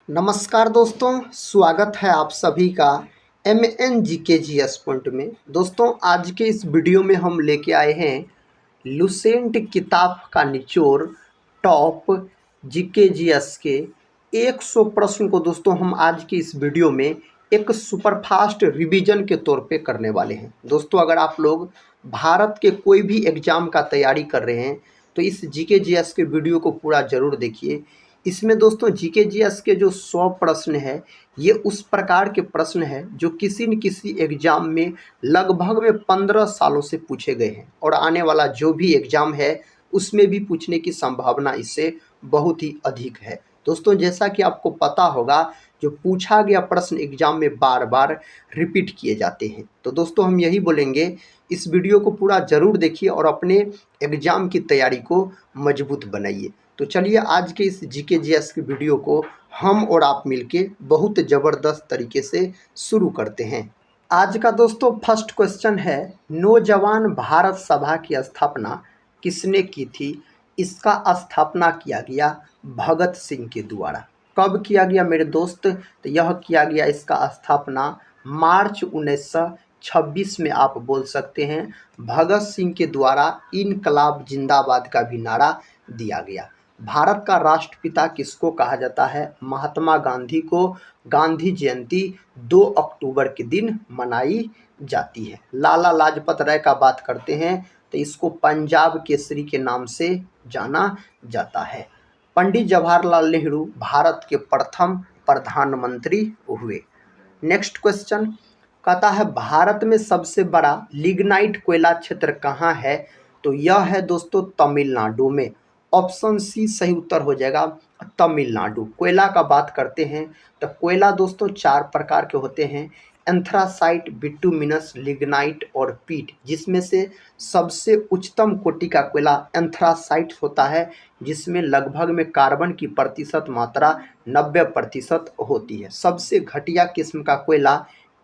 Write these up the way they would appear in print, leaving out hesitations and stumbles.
नमस्कार दोस्तों, स्वागत है आप सभी का MNGKGS पॉइंट में। दोस्तों, आज के इस वीडियो में हम लेके आए हैं लुसेंट किताब का निचोड़ टॉप GKGS के 100 प्रश्न को दोस्तों हम आज की इस वीडियो में एक सुपरफास्ट रिवीजन के तौर पे करने वाले हैं। दोस्तों, अगर आप लोग भारत के कोई भी एग्ज़ाम का तैयारी कर रहे हैं तो इस GKGS के वीडियो को पूरा ज़रूर देखिए। इसमें दोस्तों GKGS के जो 100 प्रश्न है, ये उस प्रकार के प्रश्न हैं जो किसी न किसी एग्ज़ाम में लगभग में 15 सालों से पूछे गए हैं और आने वाला जो भी एग्ज़ाम है उसमें भी पूछने की संभावना इससे बहुत ही अधिक है। दोस्तों, जैसा कि आपको पता होगा, जो पूछा गया प्रश्न एग्ज़ाम में बार बार रिपीट किए जाते हैं। तो दोस्तों, हम यही बोलेंगे, इस वीडियो को पूरा ज़रूर देखिए और अपने एग्ज़ाम की तैयारी को मजबूत बनाइए। तो चलिए आज के इस GKGS की वीडियो को हम और आप मिलके बहुत ज़बरदस्त तरीके से शुरू करते हैं। आज का दोस्तों फर्स्ट क्वेश्चन है, नौजवान भारत सभा की स्थापना किसने की थी? इसका स्थापना किया गया भगत सिंह के द्वारा। कब किया गया मेरे दोस्त? तो यह किया गया, इसका स्थापना मार्च 1926 में आप बोल सकते हैं। भगत सिंह के द्वारा इनकलाब जिंदाबाद का भी नारा दिया गया। भारत का राष्ट्रपिता किसको कहा जाता है? महात्मा गांधी को गांधी जयंती 2 अक्टूबर के दिन मनाई जाती है। लाला लाजपत राय का बात करते हैं तो इसको पंजाब केसरी के नाम से जाना जाता है। पंडित जवाहरलाल नेहरू भारत के प्रथम प्रधानमंत्री हुए। नेक्स्ट क्वेश्चन कहता है, भारत में सबसे बड़ा लिग्नाइट कोयला क्षेत्र कहाँ है? तो यह है दोस्तों तमिलनाडु में। ऑप्शन सी सही उत्तर हो जाएगा, तमिलनाडु। कोयला का बात करते हैं तो कोयला दोस्तों 4 प्रकार के होते हैं, एंथ्रासाइट, बिटुमिनस, लिग्नाइट और पीट, जिसमें से सबसे उच्चतम कोटि का कोयला एंथ्रासाइट होता है, जिसमें लगभग में कार्बन की प्रतिशत मात्रा 90% होती है। सबसे घटिया किस्म का कोयला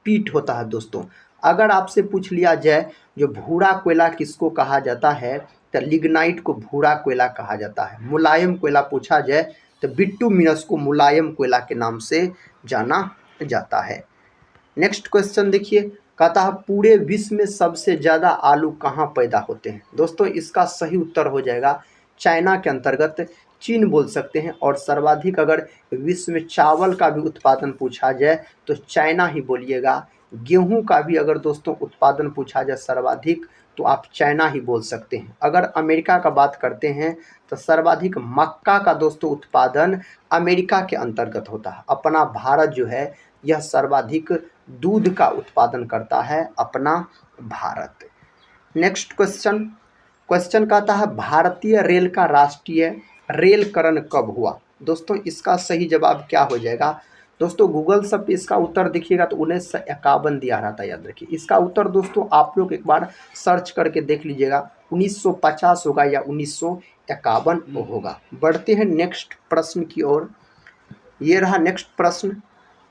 पीट होता है दोस्तों। अगर आपसे पूछ लिया जाए जो भूरा कोयला किसको कहा जाता है, तो लिग्नाइट को भूरा कोयला कहा जाता है। मुलायम कोयला पूछा जाए तो बिटुमिनस को मुलायम कोयला के नाम से जाना जाता है। नेक्स्ट क्वेश्चन देखिए, कहता है पूरे विश्व में सबसे ज़्यादा आलू कहाँ पैदा होते हैं? दोस्तों, इसका सही उत्तर हो जाएगा चाइना के अंतर्गत चीन बोल सकते हैं। और सर्वाधिक अगर विश्व में चावल का भी उत्पादन पूछा जाए तो चाइना ही बोलिएगा। गेहूं का भी अगर दोस्तों उत्पादन पूछा जाए सर्वाधिक, तो आप चाइना ही बोल सकते हैं। अगर अमेरिका का बात करते हैं तो सर्वाधिक मक्का का दोस्तों उत्पादन अमेरिका के अंतर्गत होता है। अपना भारत जो है यह सर्वाधिक दूध का उत्पादन करता है, अपना भारत। नेक्स्ट क्वेश्चन कहता है, भारतीय रेल का राष्ट्रीय रेलकरण कब हुआ? दोस्तों, इसका सही जवाब क्या हो जाएगा? दोस्तों, गूगल सब पे इसका उत्तर देखिएगा तो 1951 दिया रहा था, याद रखिए। इसका उत्तर दोस्तों आप लोग एक बार सर्च करके देख लीजिएगा, 1950 होगा या 1951 होगा। बढ़ते हैं नेक्स्ट प्रश्न की ओर। ये रहा नेक्स्ट प्रश्न,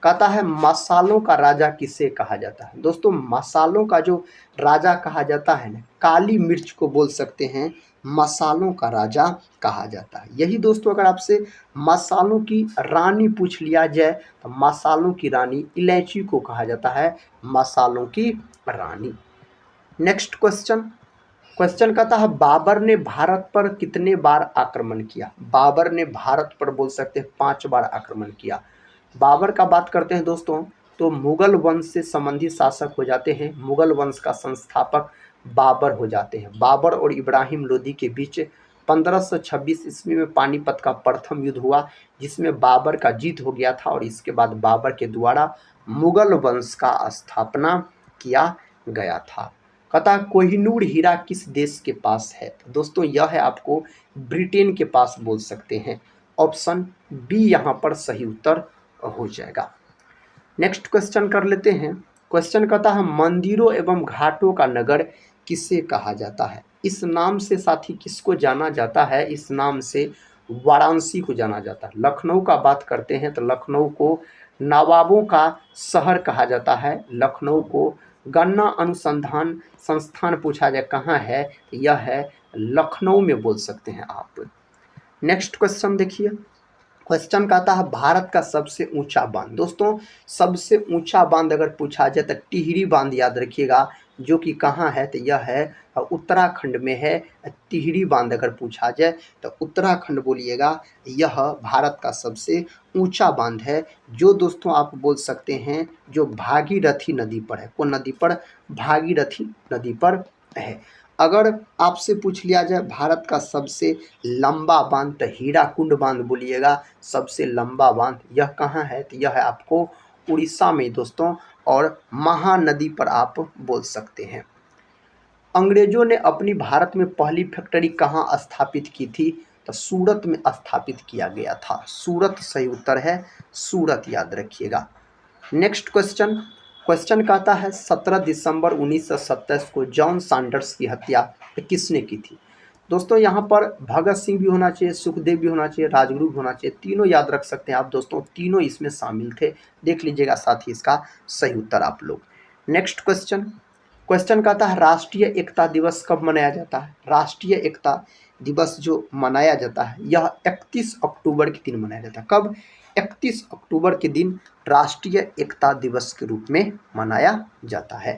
कहता है मसालों का राजा किसे कहा जाता है? दोस्तों, मसालों का जो राजा कहा जाता है ना, काली मिर्च को बोल सकते हैं मसालों का राजा कहा जाता है। यही दोस्तों अगर आपसे मसालों की रानी पूछ लिया जाए तो मसालों की रानी इलायची को कहा जाता है मसालों की रानी। नेक्स्ट क्वेश्चन कहता है, बाबर ने भारत पर कितने बार आक्रमण किया? बाबर ने भारत पर बोल सकते हैं 5 बार आक्रमण किया। बाबर का बात करते हैं दोस्तों तो मुगल वंश से संबंधित शासक हो जाते हैं। मुगल वंश का संस्थापक बाबर हो जाते हैं। बाबर और इब्राहिम लोदी के बीच 1526 ईस्वी में पानीपत का प्रथम युद्ध हुआ, जिसमें बाबर का जीत हो गया था और इसके बाद बाबर के द्वारा मुगल वंश का स्थापना किया गया था। कहता कोहिनूर हीरा किस देश के पास है? तो दोस्तों, यह है आपको ब्रिटेन के पास बोल सकते हैं। ऑप्शन बी यहाँ पर सही उत्तर हो जाएगा। नेक्स्ट क्वेश्चन कर लेते हैं। क्वेश्चन कहता है, मंदिरों एवं घाटों का नगर किसे कहा जाता है? इस नाम से साथी किसको जाना जाता है? इस नाम से वाराणसी को जाना जाता है। लखनऊ का बात करते हैं तो लखनऊ को नवाबों का शहर कहा जाता है। लखनऊ को गन्ना अनुसंधान संस्थान पूछा जाए कहाँ है, यह है लखनऊ में बोल सकते हैं आप। नेक्स्ट क्वेश्चन देखिए, क्वेश्चन कहता है भारत का सबसे ऊंचा बांध। दोस्तों सबसे ऊंचा बांध अगर पूछा जाए तो टिहरी बांध याद रखिएगा, जो कि कहाँ है तो यह है उत्तराखंड में है। टिहरी बांध अगर पूछा जाए तो उत्तराखंड बोलिएगा, यह भारत का सबसे ऊंचा बांध है, जो दोस्तों आप बोल सकते हैं जो भागीरथी नदी पर है। कौन नदी पर? भागीरथी नदी पर है। अगर आपसे पूछ लिया जाए भारत का सबसे लंबा बांध तो हीराकुंड बांध बोलिएगा, सबसे लंबा बांध यह कहाँ है तो यह है आपको उड़ीसा में दोस्तों, और महानदी पर आप बोल सकते हैं। अंग्रेजों ने अपनी भारत में पहली फैक्ट्री कहाँ स्थापित की थी तो सूरत में स्थापित किया गया था। सूरत सही उत्तर है, सूरत याद रखिएगा। नेक्स्ट क्वेश्चन, क्वेश्चन कहता है 17 दिसंबर 1927 को जॉन सैंडर्स की हत्या किसने की थी। दोस्तों यहाँ पर भगत सिंह भी होना चाहिए, सुखदेव भी होना चाहिए, राजगुरु भी होना चाहिए, तीनों याद रख सकते हैं आप दोस्तों, तीनों इसमें शामिल थे। देख लीजिएगा साथ ही इसका सही उत्तर आप लोग। नेक्स्ट क्वेश्चन, क्वेश्चन कहता है राष्ट्रीय एकता दिवस कब मनाया जाता है। राष्ट्रीय एकता दिवस जो मनाया जाता है यह 31 अक्टूबर के दिन मनाया जाता है। कब? 31 अक्टूबर के दिन राष्ट्रीय एकता दिवस के रूप में मनाया जाता है।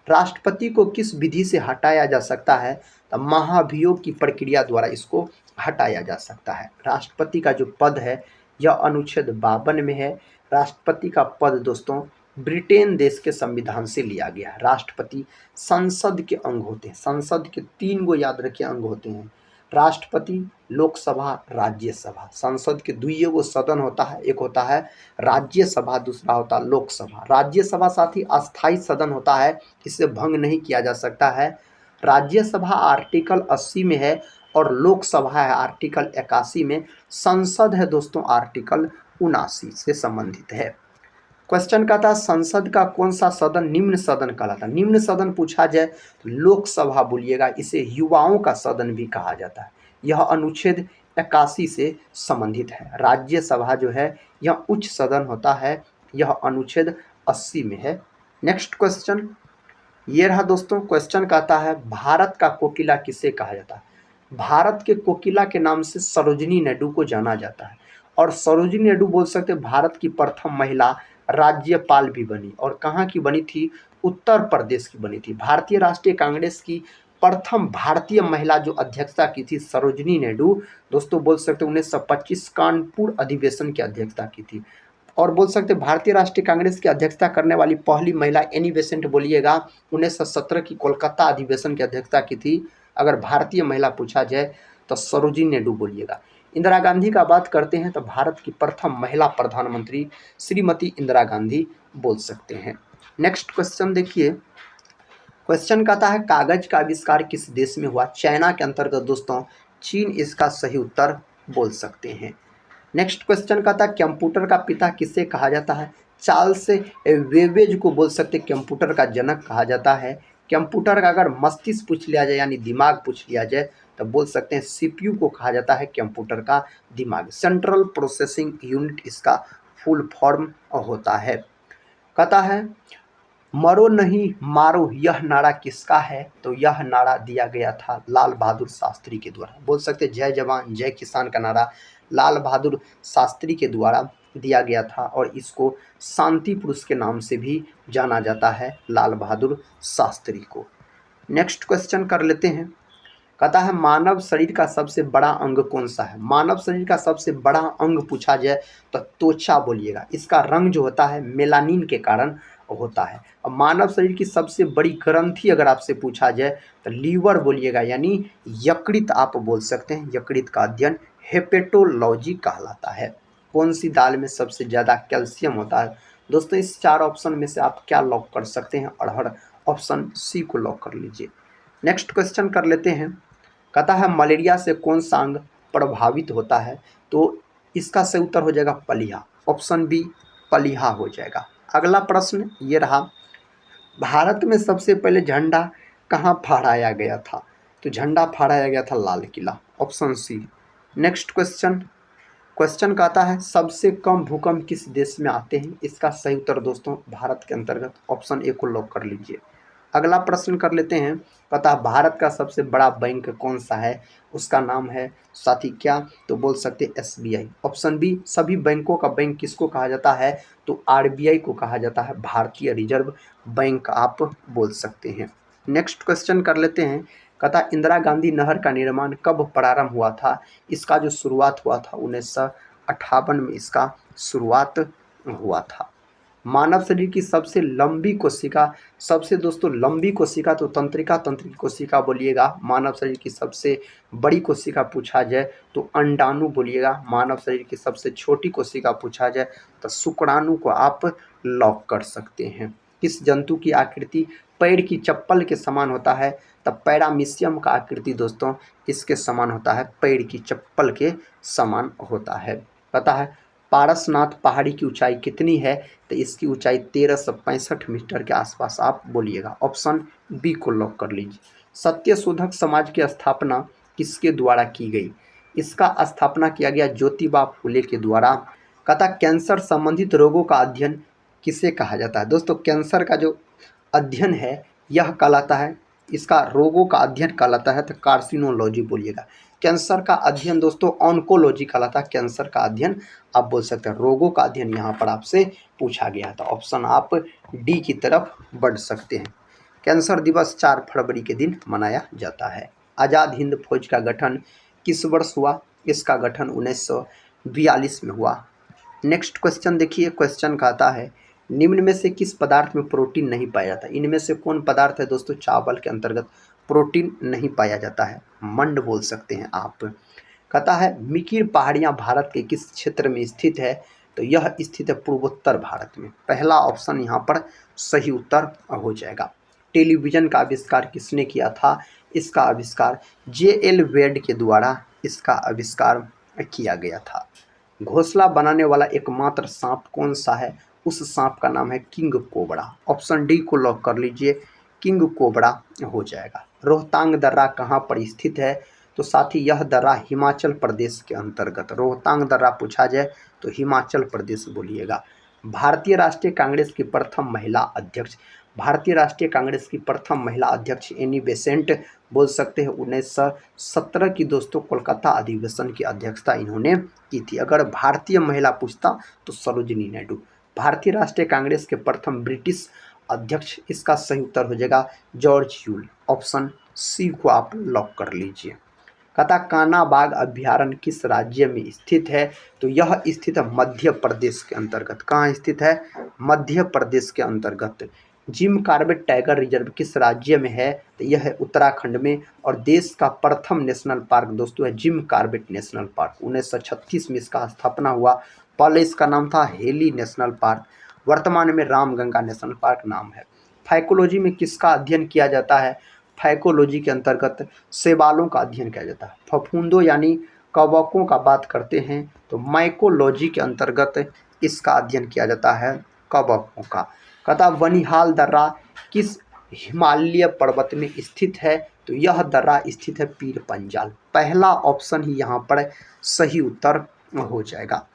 राष्ट्रपति को किस विधि से हटाया जा सकता है तो महाभियोग की प्रक्रिया द्वारा इसको हटाया जा सकता है। राष्ट्रपति का जो पद है यह अनुच्छेद 52 में है। राष्ट्रपति का पद दोस्तों ब्रिटेन देश के संविधान से लिया गया है। राष्ट्रपति संसद के अंग होते हैं, संसद के 3 गो याद रखिए अंग होते हैं, राष्ट्रपति, लोकसभा, राज्यसभा। संसद के 2 गो सदन होता है, एक होता है राज्यसभा, दूसरा होता है लोकसभा। राज्यसभा साथ ही अस्थायी सदन होता है, इसे भंग नहीं किया जा सकता है। राज्यसभा आर्टिकल 80 में है और लोकसभा है आर्टिकल 81 में। संसद है दोस्तों आर्टिकल 79 से संबंधित है। क्वेश्चन का था संसद का कौन सा सदन निम्न सदन कहलाता है। निम्न सदन पूछा जाए तो लोकसभा बोलिएगा, इसे युवाओं का सदन भी कहा जाता है। यह अनुच्छेद 81 से संबंधित है। राज्यसभा जो है यह उच्च सदन होता है, यह अनुच्छेद 80 में है। नेक्स्ट क्वेश्चन ये रहा दोस्तों, क्वेश्चन कहता है भारत का कोकिला किसे कहा जाता है। भारत के कोकिला के नाम से सरोजिनी नायडू को जाना जाता है, और सरोजिनी नायडू बोल सकते हैं भारत की प्रथम महिला राज्यपाल भी बनी, और कहाँ की बनी थी? उत्तर प्रदेश की बनी थी। भारतीय राष्ट्रीय कांग्रेस की प्रथम भारतीय महिला जो अध्यक्षता की थी सरोजिनी नायडू, दोस्तों बोल सकते 1925 कानपुर अधिवेशन की अध्यक्षता की थी। और बोल सकते भारतीय राष्ट्रीय कांग्रेस की अध्यक्षता करने वाली पहली महिला एनी बेसेंट बोलिएगा, 1917 की कोलकाता अधिवेशन की अध्यक्षता की थी। अगर भारतीय महिला पूछा जाए तो सरोजिनी नायडू बोलिएगा। इंदिरा गांधी का बात करते हैं तो भारत की प्रथम महिला प्रधानमंत्री श्रीमती इंदिरा गांधी बोल सकते हैं। नेक्स्ट क्वेश्चन देखिए, क्वेश्चन कहता है कागज का आविष्कार किस देश में हुआ। चाइना के अंतर्गत दोस्तों चीन इसका सही उत्तर बोल सकते हैं। नेक्स्ट क्वेश्चन कहता है कंप्यूटर का पिता किसे कहा जाता है। चार्ल्स बेबेज को बोल सकते कंप्यूटर का जनक कहा जाता है। कंप्यूटर का अगर मस्तिष्क पूछ लिया जाए यानी दिमाग पूछ लिया जाए तो बोल सकते हैं सीपीयू को कहा जाता है कंप्यूटर का दिमाग। सेंट्रल प्रोसेसिंग यूनिट इसका फुल फॉर्म होता है। कहता है मरो नहीं मारो यह नारा किसका है तो यह नारा दिया गया था लाल बहादुर शास्त्री के द्वारा। बोल सकते जय जवान जय किसान का नारा लाल बहादुर शास्त्री के द्वारा दिया गया था, और इसको शांति पुरुष के नाम से भी जाना जाता है लाल बहादुर शास्त्री को। नेक्स्ट क्वेश्चन कर लेते हैं, कहता है मानव शरीर का सबसे बड़ा अंग कौन सा है। मानव शरीर का सबसे बड़ा अंग पूछा जाए तो त्वचा बोलिएगा, इसका रंग जो होता है मेलानिन के कारण होता है। और मानव शरीर की सबसे बड़ी ग्रंथि अगर आपसे पूछा जाए तो लीवर बोलिएगा, यानी यकृत आप बोल सकते हैं। यकृत का अध्ययन हेपेटोलॉजी कहलाता है। कौन सी दाल में सबसे ज़्यादा कैल्शियम होता है। दोस्तों इस 4 ऑप्शन में से आप क्या लॉक कर सकते हैं। अड़हर ऑप्शन सी को लॉक कर लीजिए। नेक्स्ट क्वेश्चन कर लेते हैं, कहता है मलेरिया से कौन सा अंग प्रभावित होता है तो इसका सही उत्तर हो जाएगा पलिहा। ऑप्शन बी पलिहा हो जाएगा। अगला प्रश्न ये रहा, भारत में सबसे पहले झंडा कहाँ फहराया गया था तो झंडा फहराया गया था Lal Qila. Option C. Next question, question कहता है सबसे कम भूकंप किस देश में आते हैं। इसका सही उत्तर दोस्तों भारत के अंतर्गत ऑप्शन ए को लॉक कर लीजिए। अगला प्रश्न कर लेते हैं, पता भारत का सबसे बड़ा बैंक कौन सा है? उसका नाम है साथी क्या? तो बोल सकते हैं SBI। ऑप्शन बी, सभी बैंकों का बैंक किसको कहा जाता है? तो RBI को कहा जाता है, भारतीय रिजर्व बैंक आप बोल सकते हैं। नेक्स्ट क्वेश्चन कर लेते हैं, कहता इंदिरा गांधी नहर का निर्माण कब प्रारंभ हुआ था? इसका जो शुरुआत हुआ था 1958 में इसका शुरुआत हुआ था। मानव शरीर की सबसे लंबी कोशिका, सबसे दोस्तों लंबी कोशिका तो तंत्रिका कोशिका बोलिएगा। मानव शरीर की सबसे बड़ी कोशिका पूछा जाए तो अंडाणु बोलिएगा। मानव शरीर की सबसे छोटी कोशिका पूछा जाए तो शुक्राणु को आप लॉक कर सकते हैं। किस जंतु की आकृति पैर की चप्पल के समान होता है? तब पैरामीशियम का आकृति दोस्तों इसके समान होता है, पैर की चप्पल के समान होता है। पता है पारसनाथ पहाड़ी की ऊंचाई कितनी है? तो इसकी ऊंचाई 1365 मीटर के आसपास आप बोलिएगा। ऑप्शन बी को लॉक कर लीजिए। सत्यशोधक समाज की स्थापना किसके द्वारा की गई? इसका स्थापना किया गया ज्योतिबा फुले के द्वारा। कहता कैंसर संबंधित रोगों का अध्ययन किसे कहा जाता है? दोस्तों कैंसर का जो अध्ययन है यह कहलाता है, इसका रोगों का अध्ययन कहलाता है तो कार्सिनोलॉजी बोलिएगा। कैंसर का अध्ययन दोस्तों ऑन्कोलॉजी कहलाता है। कैंसर का अध्ययन आप बोल सकते हैं, रोगों का अध्ययन यहाँ पर आपसे पूछा गया था। ऑप्शन आप डी की तरफ बढ़ सकते हैं। कैंसर दिवस 4 फरवरी के दिन मनाया जाता है। आज़ाद हिंद फौज का गठन किस वर्ष हुआ? इसका गठन 1942 में हुआ। नेक्स्ट क्वेश्चन देखिए, क्वेश्चन कहता है निम्न में से किस पदार्थ में प्रोटीन नहीं पाया जाता? इनमें से कौन पदार्थ है दोस्तों चावल के अंतर्गत प्रोटीन नहीं पाया जाता है? मंड बोल सकते हैं आप। कहता है मिकिर पहाड़ियाँ भारत के किस क्षेत्र में स्थित है? तो यह स्थित है पूर्वोत्तर भारत में। पहला ऑप्शन यहाँ पर सही उत्तर हो जाएगा। टेलीविज़न का आविष्कार किसने किया था? इसका आविष्कार JL वेड के द्वारा इसका आविष्कार किया गया था। घोंसला बनाने वाला एकमात्र सांप कौन सा है? उस सांप का नाम है किंग कोबरा। ऑप्शन डी को लॉक कर लीजिए, किंग कोबरा हो जाएगा। रोहतांग दर्रा कहाँ पर स्थित है? तो साथ ही यह दर्रा हिमाचल प्रदेश के अंतर्गत, रोहतांग दर्रा पूछा जाए तो हिमाचल प्रदेश बोलिएगा। भारतीय राष्ट्रीय कांग्रेस की प्रथम महिला अध्यक्ष, भारतीय राष्ट्रीय कांग्रेस की प्रथम महिला अध्यक्ष एनी बेसेंट बोल सकते हैं। 1917 की दोस्तों कोलकाता अधिवेशन की अध्यक्षता इन्होंने की थी। अगर भारतीय महिला पूछता तो सरोजिनी नायडू। भारतीय राष्ट्रीय कांग्रेस के प्रथम ब्रिटिश अध्यक्ष, इसका सही उत्तर हो जाएगा जॉर्ज ह्यूल। ऑप्शन सी को आप लॉक कर लीजिए। कहता कान्हा बाघ अभ्यारण्य किस राज्य में स्थित है? तो यह स्थित है मध्य प्रदेश के अंतर्गत। कहाँ स्थित है? मध्य प्रदेश के अंतर्गत। जिम कॉर्बेट टाइगर रिजर्व किस राज्य में है? तो यह है उत्तराखंड में। और देश का प्रथम नेशनल पार्क दोस्तों है जिम कॉर्बेट नेशनल पार्क। 1936 में इसका स्थापना हुआ। पहले इसका नाम था हेली नेशनल पार्क, वर्तमान में रामगंगा नेशनल पार्क नाम है। फाइकोलॉजी में किसका अध्ययन किया जाता है? फाइकोलॉजी के अंतर्गत शैवालों का अध्ययन किया जाता है। फफूंदों यानी कवकों का बात करते हैं तो माइकोलॉजी के अंतर्गत इसका अध्ययन किया जाता है कवकों का। कहता बनिहाल दर्रा किस हिमालय पर्वत में स्थित है? तो यह दर्रा स्थित है पीर पंजाल। पहला ऑप्शन ही यहाँ पर सही उत्तर हो जाएगा।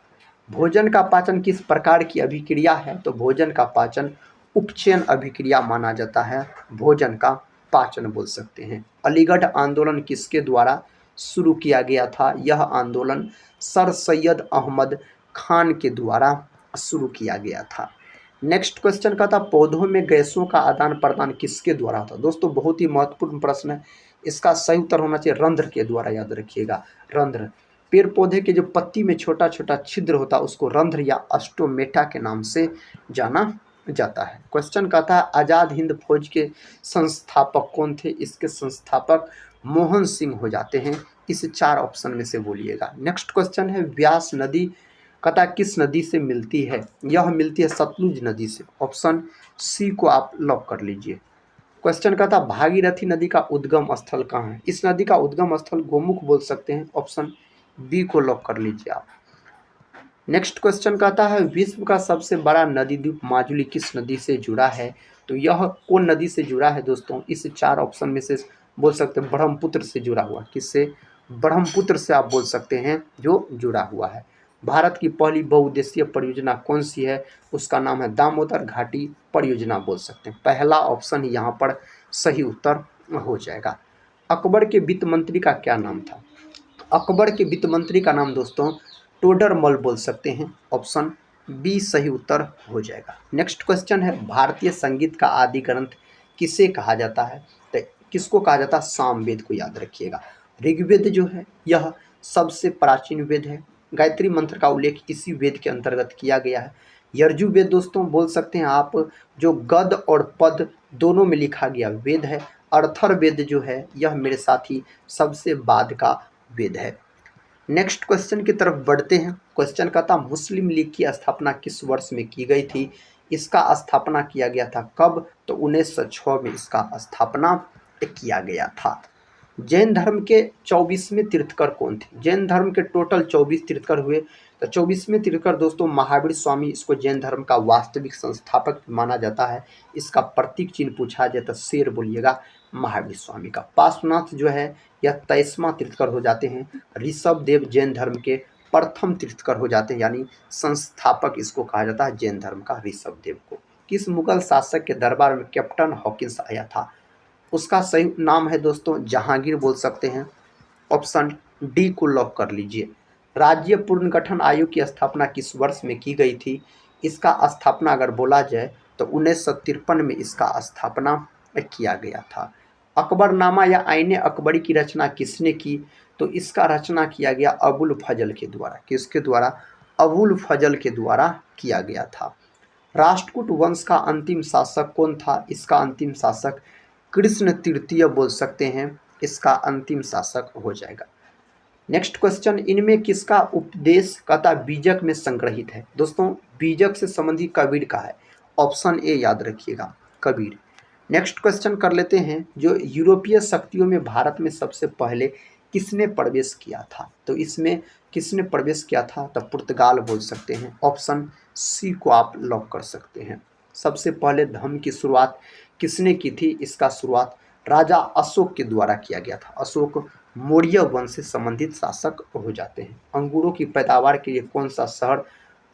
भोजन का पाचन किस प्रकार की अभिक्रिया है? तो भोजन का पाचन उपचयन अभिक्रिया माना जाता है, भोजन का पाचन बोल सकते हैं। अलीगढ़ आंदोलन किसके द्वारा शुरू किया गया था? यह आंदोलन सर सैयद अहमद खान के द्वारा शुरू किया गया था। नेक्स्ट क्वेश्चन का था पौधों में गैसों का आदान प्रदान किसके द्वारा होता? दोस्तों बहुत ही महत्वपूर्ण प्रश्न है, इसका सही उत्तर होना चाहिए रंध्र के द्वारा। याद रखिएगा रंध्र। पेड़ पौधे के जो पत्ती में छोटा छोटा छिद्र होता है उसको रंध्र या अस्टोमेटा के नाम से जाना जाता है। क्वेश्चन कहता है आज़ाद हिंद फौज के संस्थापक कौन थे? इसके संस्थापक मोहन सिंह हो जाते हैं। इस 4 ऑप्शन में से बोलिएगा। नेक्स्ट क्वेश्चन है व्यास नदी कहता किस नदी से मिलती है? यह मिलती है सतलुज नदी से। ऑप्शन सी को आप लॉक कर लीजिए। क्वेश्चन कहता भागीरथी नदी का उद्गम स्थल कहाँ है? इस नदी का उद्गम स्थल गोमुख बोल सकते हैं। ऑप्शन बी को लॉक कर लीजिए आप। नेक्स्ट क्वेश्चन कहता है विश्व का सबसे बड़ा नदी द्वीप माजुली किस नदी से जुड़ा है? तो यह कौन नदी से जुड़ा है दोस्तों? इस 4 ऑप्शन में से बोल सकते हैं ब्रह्मपुत्र से जुड़ा हुआ। किससे? ब्रह्मपुत्र से आप बोल सकते हैं जो जुड़ा हुआ है। भारत की पहली बहुउद्देशीय परियोजना कौन सी है? उसका नाम है दामोदर घाटी परियोजना बोल सकते हैं। पहला ऑप्शन यहाँ पर सही उत्तर हो जाएगा। अकबर के वित्त मंत्री का क्या नाम था? अकबर के वित्त मंत्री का नाम दोस्तों टोडरमल बोल सकते हैं। ऑप्शन बी सही उत्तर हो जाएगा। नेक्स्ट क्वेश्चन है, भारतीय संगीत का आदि ग्रंथ किसे कहा जाता है? तो किसको कहा जाता है? सामवेद को याद रखिएगा। ऋग्वेद जो है यह सबसे प्राचीन वेद है। गायत्री मंत्र का उल्लेख इसी वेद के अंतर्गत किया गया है। यजुर्वेद दोस्तों बोल सकते हैं आप, जो गद और पद दोनों में लिखा गया वेद है। अर्थर्वेद जो है यह मेरे साथी सबसे बाद का वेद है। नेक्स्ट क्वेश्चन की तरफ बढ़ते हैं। क्वेश्चन का था, मुस्लिम लीग की स्थापना किस वर्ष में की गई थी? इसका स्थापना किया गया था कब? तो 1906 में इसका स्थापना किया गया था। जैन धर्म के 24वें तीर्थकर कौन थे? जैन धर्म के टोटल 24 तीर्थकर हुए। तो 24वें तीर्थकर दोस्तों महावीर स्वामी, इसको जैन धर्म का वास्तविक संस्थापक माना जाता है। इसका प्रतीक चिन्ह पूछा जाए तो शेर बोलिएगा महावीर स्वामी का। पार्श्वनाथ जो है यह 23वां तीर्थकर हो जाते हैं। ऋषभ देव जैन धर्म के प्रथम तीर्थकर हो जाते हैं, यानी संस्थापक इसको कहा जाता है जैन धर्म का, ऋषभ देव को। किस मुगल शासक के दरबार में कैप्टन हॉकिंस आया था? उसका सही नाम है दोस्तों जहांगीर बोल सकते हैं। ऑप्शन डी को लॉक कर लीजिए। राज्य पुनर्गठन आयोग की स्थापना किस वर्ष में की गई थी? इसका स्थापना अगर बोला जाए तो 1953 में इसका स्थापना किया गया था। अकबरनामा या आईने अकबरी की रचना किसने की? तो इसका रचना किया गया अबुल फजल के द्वारा। किसके द्वारा? अबुल फजल के द्वारा किया गया था। राष्ट्रकूट वंश का अंतिम शासक कौन था? इसका अंतिम शासक कृष्ण तृतीय बोल सकते हैं, इसका अंतिम शासक हो जाएगा। नेक्स्ट क्वेश्चन, इनमें किसका उपदेश कथा बीजक में संग्रहित है? दोस्तों बीजक से संबंधित कबीर का है। ऑप्शन ए याद रखिएगा, कबीर। नेक्स्ट क्वेश्चन कर लेते हैं, जो यूरोपीय शक्तियों में भारत में सबसे पहले किसने प्रवेश किया था? तो इसमें किसने प्रवेश किया था? तो पुर्तगाल बोल सकते हैं। ऑप्शन सी को आप लॉक कर सकते हैं। सबसे पहले धर्म की शुरुआत किसने की थी? इसका शुरुआत राजा अशोक के द्वारा किया गया था। अशोक मौर्य वंश से संबंधित शासक हो जाते हैं। अंगूरों की पैदावार के लिए कौन सा शहर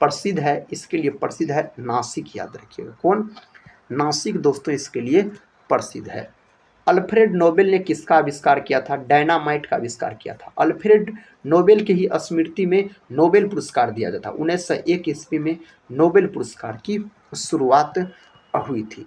प्रसिद्ध है? इसके लिए प्रसिद्ध है नासिक, याद रखिएगा। कौन? नासिक दोस्तों इसके लिए प्रसिद्ध है। अल्फ्रेड नोबेल ने किसका आविष्कार किया था? डायनामाइट का आविष्कार किया था। अल्फ्रेड नोबेल के ही स्मृति में नोबेल पुरस्कार दिया जाता। 1901 ईस्वी में नोबेल पुरस्कार की शुरुआत हुई थी।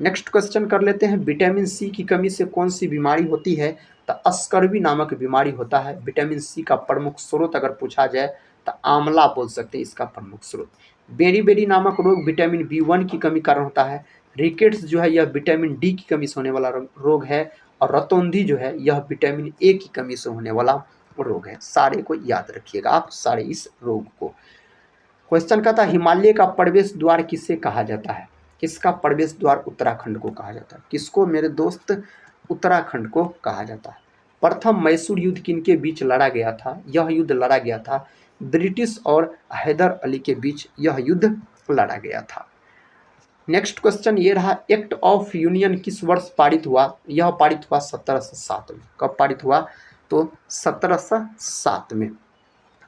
नेक्स्ट क्वेश्चन कर लेते हैं, विटामिन सी की कमी से कौन सी बीमारी होती है? तो स्कर्वी नामक बीमारी होता है। विटामिन सी का प्रमुख स्रोत अगर पूछा जाए तो आंवला बोल सकते हैं इसका प्रमुख स्रोत। बेरी नामक रोग विटामिन B1 की कमी कारण होता है। रिकेट्स जो है यह विटामिन डी की कमी से होने वाला रोग है। और रतौंधी जो है यह विटामिन ए की कमी से होने वाला रोग है। सारे को याद रखिएगा आप, सारे इस रोग को। क्वेश्चन का था, हिमालय का प्रवेश द्वार किसे कहा जाता है? किसका प्रवेश द्वार उत्तराखंड को कहा जाता है? किसको मेरे दोस्त? उत्तराखंड को कहा जाता है। प्रथम मैसूर युद्ध किनके बीच लड़ा गया था? यह युद्ध लड़ा गया था ब्रिटिश और हैदर अली के बीच यह युद्ध लड़ा गया था। नेक्स्ट क्वेश्चन ये रहा, एक्ट ऑफ यूनियन किस वर्ष पारित हुआ? यह पारित हुआ 1707 में। कब पारित हुआ? तो 1707 में।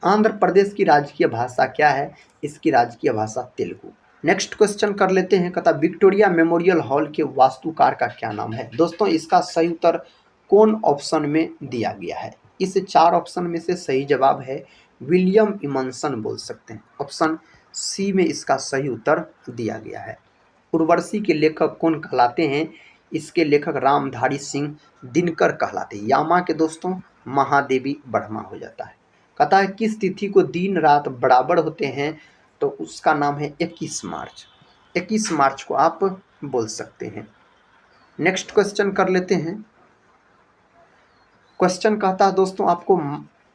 आंध्र प्रदेश की राजकीय भाषा क्या है? इसकी राजकीय भाषा तेलुगु। नेक्स्ट क्वेश्चन कर लेते हैं, कहता विक्टोरिया मेमोरियल हॉल के वास्तुकार का क्या नाम है? दोस्तों इसका सही उत्तर कौन ऑप्शन में दिया गया है? इस 4 ऑप्शन में से सही जवाब है विलियम इमंसन बोल सकते हैं। ऑप्शन सी में इसका सही उत्तर दिया गया है। उर्वशी के लेखक कौन कहलाते हैं? इसके लेखक रामधारी सिंह दिनकर कहलाते हैं। यामा के दोस्तों महादेवी वर्मा हो जाता है। कहता है किस तिथि को दिन रात बराबर होते हैं? तो उसका नाम है 21 मार्च। 21 मार्च को आप बोल सकते हैं। नेक्स्ट क्वेश्चन कर लेते हैं। क्वेश्चन कहता है दोस्तों आपको,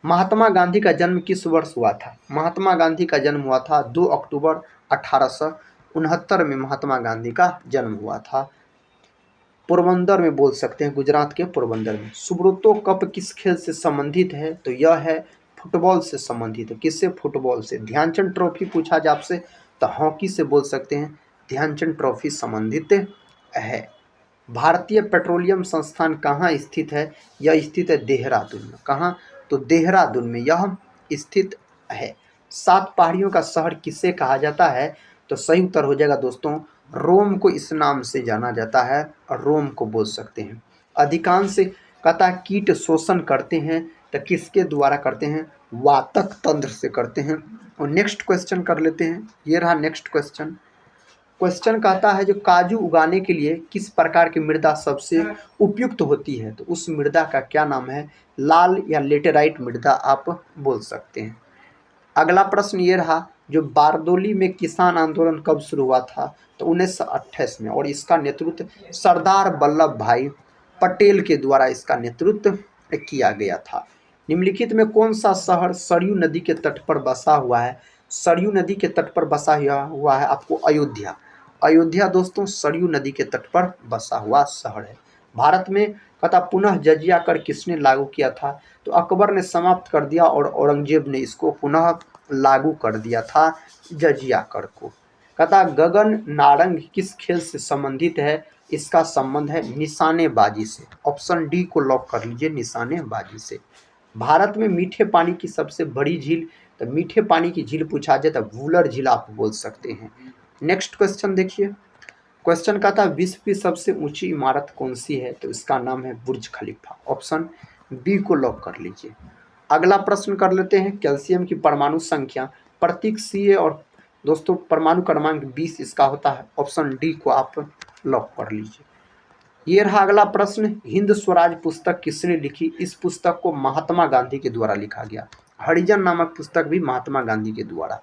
महात्मा गांधी का जन्म किस वर्ष हुआ था? महात्मा गांधी का जन्म हुआ था 2 अक्टूबर 1869 में महात्मा गांधी का जन्म हुआ था। पोरबंदर में बोल सकते हैं, गुजरात के पोरबंदर में। सुब्रतो कप किस खेल से संबंधित है? तो यह है फुटबॉल से संबंधित है। किससे? फुटबॉल से। ध्यानचंद ट्रॉफी पूछा जाए आपसे तो हॉकी से बोल सकते हैं, ध्यानचंद ट्रॉफी संबंधित है। भारतीय पेट्रोलियम संस्थान कहाँ स्थित है? यह स्थित है देहरादून में। कहाँ? तो देहरादून में यह स्थित है। सात पहाड़ियों का शहर किसे कहा जाता है? तो सही उत्तर हो जाएगा दोस्तों, रोम को इस नाम से जाना जाता है और रोम को बोल सकते हैं। अधिकांश कथा कीट शोषण करते हैं तो किसके द्वारा करते हैं? वातक तंत्र से करते हैं। और नेक्स्ट क्वेश्चन कर लेते हैं, ये रहा नेक्स्ट क्वेश्चन। क्वेश्चन कहता है जो काजू उगाने के लिए किस प्रकार की मृदा सबसे उपयुक्त होती है? तो उस मृदा का क्या नाम है? लाल या लेटेराइट मृदा आप बोल सकते हैं। अगला प्रश्न ये रहा, जो बारदोली में किसान आंदोलन कब शुरू हुआ था? तो 1928 में, और इसका नेतृत्व सरदार वल्लभ भाई पटेल के द्वारा इसका नेतृत्व किया गया था। निम्नलिखित में कौन सा शहर सरयू नदी के तट पर बसा हुआ है? सरयू नदी के तट पर बसा हुआ है आपको अयोध्या। अयोध्या दोस्तों सरयू नदी के तट पर बसा हुआ शहर है। भारत में कथा पुनः जजिया कर किसने लागू किया था? तो अकबर ने समाप्त कर दिया और औरंगजेब ने इसको पुनः लागू कर दिया था जजिया कर को। कथा गगन नारंग किस खेल से संबंधित है? इसका संबंध है निशानेबाजी से। ऑप्शन डी को लॉक कर लीजिए, निशानेबाजी से। भारत में मीठे पानी की सबसे बड़ी झील? तो मीठे पानी की झील पूछा जाए तो वूलर झील आप बोल सकते हैं। नेक्स्ट क्वेश्चन देखिए। क्वेश्चन का था विश्व की सबसे ऊंची इमारत कौन सी है? तो इसका नाम है बुर्ज खलीफा। ऑप्शन बी को लॉक कर लीजिए। अगला प्रश्न कर लेते हैं, कैल्शियम की परमाणु संख्या प्रतीक सी और दोस्तों परमाणु क्रमांक 20 इसका होता है। ऑप्शन डी को आप लॉक कर लीजिए। ये रहा अगला प्रश्न, हिंद स्वराज पुस्तक किसने लिखी? इस पुस्तक को महात्मा गांधी के द्वारा लिखा गया। हरिजन नामक पुस्तक भी महात्मा गांधी के द्वारा।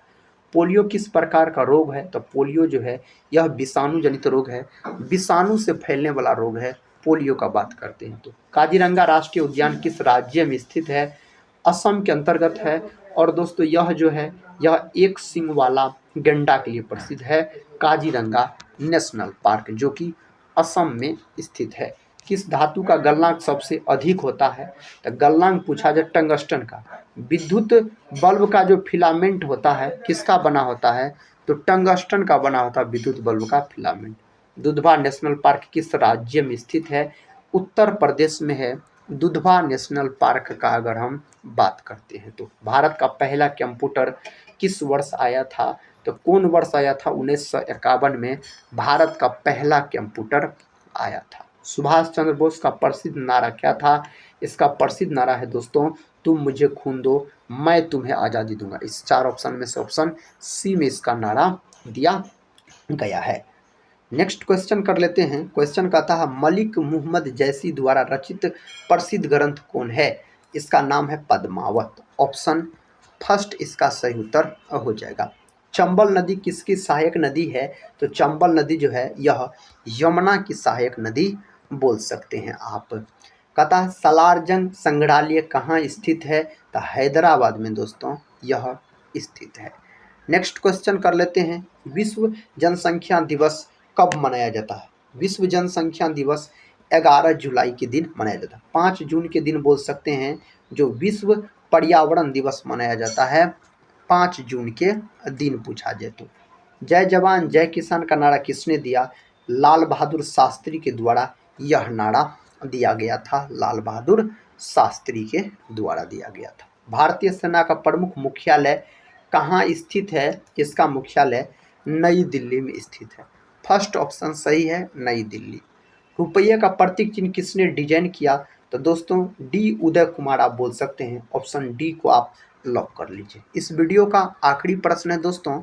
पोलियो किस प्रकार का रोग है? तो पोलियो जो है यह विषाणु जनित रोग है, विषाणु से फैलने वाला रोग है, पोलियो का बात करते हैं। तो काजीरंगा राष्ट्रीय उद्यान किस राज्य में स्थित है? असम के अंतर्गत है। और दोस्तों यह जो है यह एक सींग वाला गैंडा के लिए प्रसिद्ध है, काजीरंगा नेशनल पार्क, जो कि असम में स्थित है। किस धातु का गलनांक सबसे अधिक होता है? तो गलनांक पूछा जाए टंगस्टन का। विद्युत बल्ब का जो फिलामेंट होता है किसका बना होता है? तो टंगस्टन का बना होता है विद्युत बल्ब का फिलामेंट। दुधवा नेशनल पार्क किस राज्य में स्थित है? उत्तर प्रदेश में है दुधवा नेशनल पार्क का। अगर हम बात करते हैं तो भारत का पहला कंप्यूटर किस वर्ष आया था? तो कौन वर्ष आया था? 1951 में भारत का पहला कंप्यूटर आया था। सुभाष चंद्र बोस का प्रसिद्ध नारा क्या था? इसका प्रसिद्ध नारा है दोस्तों, तुम मुझे खून दो मैं तुम्हें आज़ादी दूंगा। इस चार ऑप्शन में से ऑप्शन सी में इसका नारा दिया गया है। नेक्स्ट क्वेश्चन कर लेते हैं। क्वेश्चन कहता है मलिक मुहम्मद जैसी द्वारा रचित प्रसिद्ध ग्रंथ कौन है? इसका नाम है पद्मावत। ऑप्शन फर्स्ट इसका सही उत्तर हो जाएगा। चंबल नदी किसकी सहायक नदी है? तो चंबल नदी जो है यह यमुना की सहायक नदी बोल सकते हैं आप। कहता है सलारजंग संग्रहालय कहाँ स्थित है? तो हैदराबाद में दोस्तों यह स्थित है। नेक्स्ट क्वेश्चन कर लेते हैं, विश्व जनसंख्या दिवस कब मनाया जाता है? विश्व जनसंख्या दिवस 11 जुलाई के दिन मनाया जाता है। 5 जून के दिन बोल सकते हैं जो विश्व पर्यावरण दिवस मनाया जाता है, 5 जून के दिन पूछा जाए तो। जय जवान जय किसान का नारा किसने दिया? लाल बहादुर शास्त्री के द्वारा यह नारा दिया गया था, लाल बहादुर शास्त्री के द्वारा दिया गया था। भारतीय सेना का प्रमुख मुख्यालय कहाँ स्थित है? इसका मुख्यालय नई दिल्ली में स्थित है। फर्स्ट ऑप्शन सही है, नई दिल्ली। रुपये का प्रतीक चिन्ह किसने डिजाइन किया? तो दोस्तों डी उदय कुमार आप बोल सकते हैं। ऑप्शन डी को आप लॉक कर लीजिए। इस वीडियो का आखिरी प्रश्न है दोस्तों।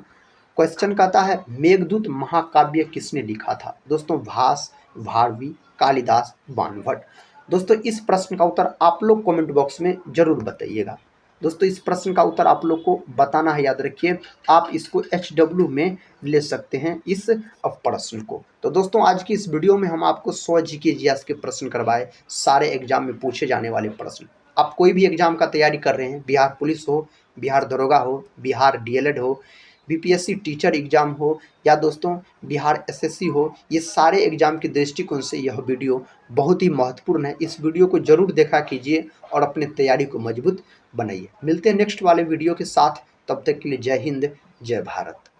क्वेश्चन कहता है मेघदूत महाकाव्य किसने लिखा था? दोस्तों भास, भारवी, कालिदास, बाणभट्ट। दोस्तों इस प्रश्न का उत्तर आप लोग कमेंट बॉक्स में जरूर बताइएगा। दोस्तों इस प्रश्न का उत्तर आप लोग को बताना है, याद रखिए। आप इसको HW में ले सकते हैं इस प्रश्न को। तो दोस्तों आज की इस वीडियो में हम आपको 100 GK GS के प्रश्न करवाए, सारे एग्जाम में पूछे जाने वाले प्रश्न। आप कोई भी एग्जाम का तैयारी कर रहे हैं, बिहार पुलिस हो, बिहार दरोगा हो, बिहार DLED हो, BPSC टीचर एग्जाम हो या दोस्तों बिहार SSC हो, ये सारे एग्जाम के दृष्टिकोण से यह वीडियो बहुत ही महत्वपूर्ण है। इस वीडियो को जरूर देखा कीजिए और अपने तैयारी को मजबूत बनाइए। मिलते हैं नेक्स्ट वाले वीडियो के साथ, तब तक के लिए जय हिंद, जय भारत।